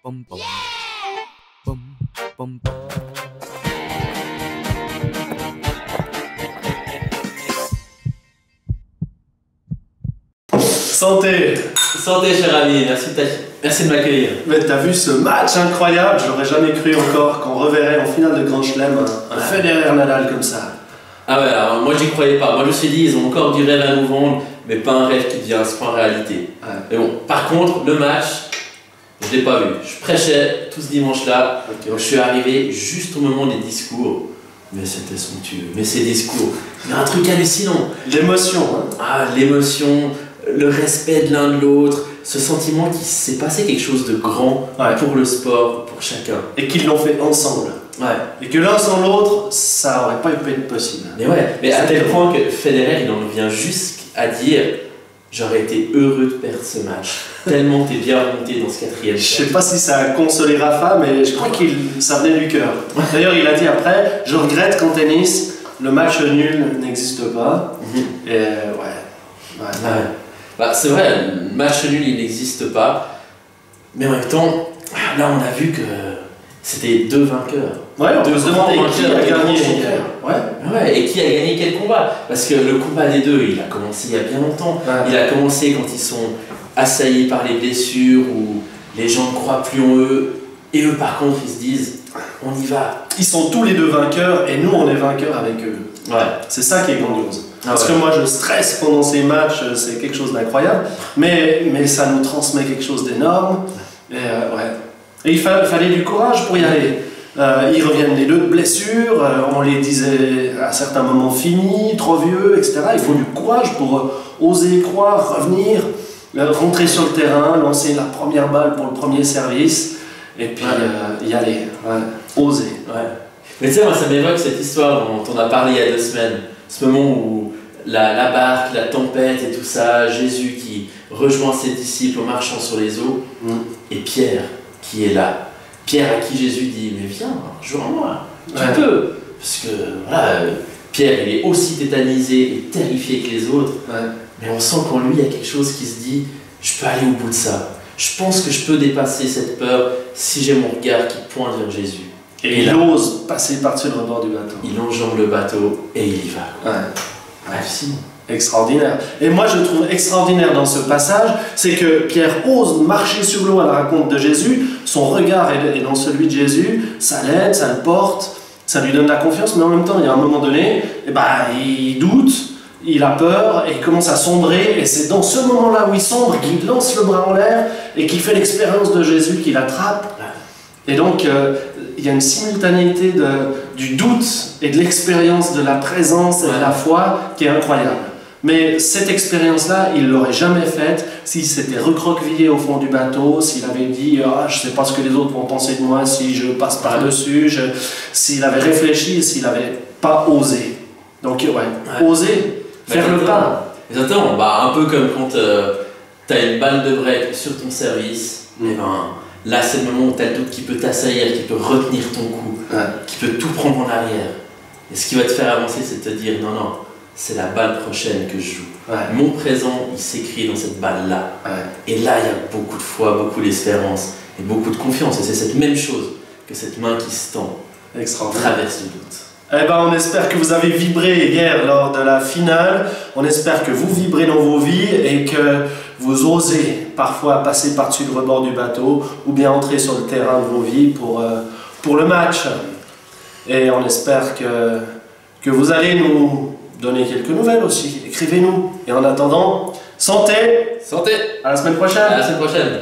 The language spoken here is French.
Bum, bum. Bum, bum, bum. Santé! Santé, cher ami, merci de m'accueillir. Mais t'as vu ce match incroyable? J'aurais jamais cru encore qu'on reverrait en finale de Grand Chelem un Federer-Nadal comme ça. Ah ouais, alors moi j'y croyais pas. Moi je me suis dit, ils ont encore du rêve à nous vendre, mais pas un rêve qui devient à ce point réalité. Ouais. Mais bon, par contre, le match, je l'ai pas vu. Je prêchais tout ce dimanche-là, donc je suis arrivé juste au moment des discours. Mais c'était somptueux, mais ces discours, il y a un truc hallucinant. L'émotion, hein? Ah, l'émotion, le respect de l'un de l'autre, ce sentiment qu'il s'est passé quelque chose de grand pour le sport, pour chacun. Et qu'ils l'ont fait ensemble. Ouais. Et que l'un sans l'autre, ça aurait pas pu être possible. Mais ouais, mais à tel point que Federer, il en vient jusqu'à dire j'aurais été heureux de perdre ce match. Tellement t'es bien remonté dans ce quatrième Je set. sais pas si ça a consolé Rafa, mais je crois que ça venait du cœur. D'ailleurs, il a dit après, je regrette qu'en tennis, le match nul n'existe pas. Et ouais. Bah, c'est vrai, le match nul il n'existe pas. Mais en même temps, là on a vu que c'était deux vainqueurs. Ouais, on peut se demander qui a gagné. Ouais, et qui a gagné quel combat? Parce que le combat des deux, il a commencé il y a bien longtemps. Ouais. Il a commencé quand ils sont assaillis par les blessures, où les gens ne croient plus en eux. Et eux, par contre, ils se disent, on y va. Ils sont tous les deux vainqueurs et nous, on est vainqueurs avec eux. Ouais. C'est ça qui est grandiose. Parce ouais. que moi, je stresse pendant ces matchs, c'est quelque chose d'incroyable. Mais ça nous transmet quelque chose d'énorme. Et il fallait du courage pour y aller. Ils reviennent les deux de blessures, on les disait à certains moments finis, trop vieux, etc. Il faut du courage pour oser croire, revenir, rentrer sur le terrain, lancer la première balle pour le premier service, et puis y aller, oser. Ouais. Mais tu sais, moi ça m'évoque cette histoire dont on a parlé il y a 2 semaines, ce moment où la barque, la tempête et tout ça, Jésus qui rejoint ses disciples en marchant sur les eaux, et Pierre qui est là. Pierre à qui Jésus dit, mais viens, rejoins-moi, tu peux. Parce que voilà, Pierre il est aussi tétanisé et terrifié que les autres, mais on sent qu'en lui il y a quelque chose qui se dit, je peux aller au bout de ça. Je pense que je peux dépasser cette peur si j'ai mon regard qui pointe vers Jésus. Et il ose passer par-dessus le rebord du bateau. Il enjambe le bateau et il y va. Hallucinant. Extraordinaire. Et moi, je trouve extraordinaire dans ce passage, c'est que Pierre ose marcher sur l'eau à la rencontre de Jésus. Son regard est dans celui de Jésus. Ça l'aide, ça le porte, ça lui donne la confiance. Mais en même temps, il y a un moment donné, il doute, il a peur et il commence à sombrer. Et c'est dans ce moment-là où il sombre qu'il lance le bras en l'air et qu'il fait l'expérience de Jésus, qu'il attrape. Et donc, il y a une simultanéité du doute et de l'expérience de la présence et de la foi qui est incroyable. Mais cette expérience-là, il ne l'aurait jamais faite s'il s'était recroquevillé au fond du bateau, s'il avait dit « Ah, je ne sais pas ce que les autres vont penser de moi si je passe par-dessus », s'il avait réfléchi, s'il n'avait pas osé. Donc, oser, faire le pas. Exactement, un peu comme quand tu as une balle de break sur ton service, là, c'est le moment où tu as le doute qui peut t'assaillir, qui peut retenir ton coup, qui peut tout prendre en arrière. Et ce qui va te faire avancer, c'est de te dire, non, c'est la balle prochaine que je joue. Mon présent, il s'écrit dans cette balle-là. Et là, il y a beaucoup de foi, beaucoup d'espérance et beaucoup de confiance. Et c'est cette même chose que cette main qui se tend traverse le doute. On espère que vous avez vibré hier lors de la finale. On espère que vous vibrez dans vos vies et que vous osez parfois passer par-dessus le rebord du bateau ou bien entrer sur le terrain de vos vies pour le match. Et on espère que vous allez nous donner quelques nouvelles aussi. Écrivez-nous. Et en attendant, santé! Santé! À la semaine prochaine! À la semaine prochaine!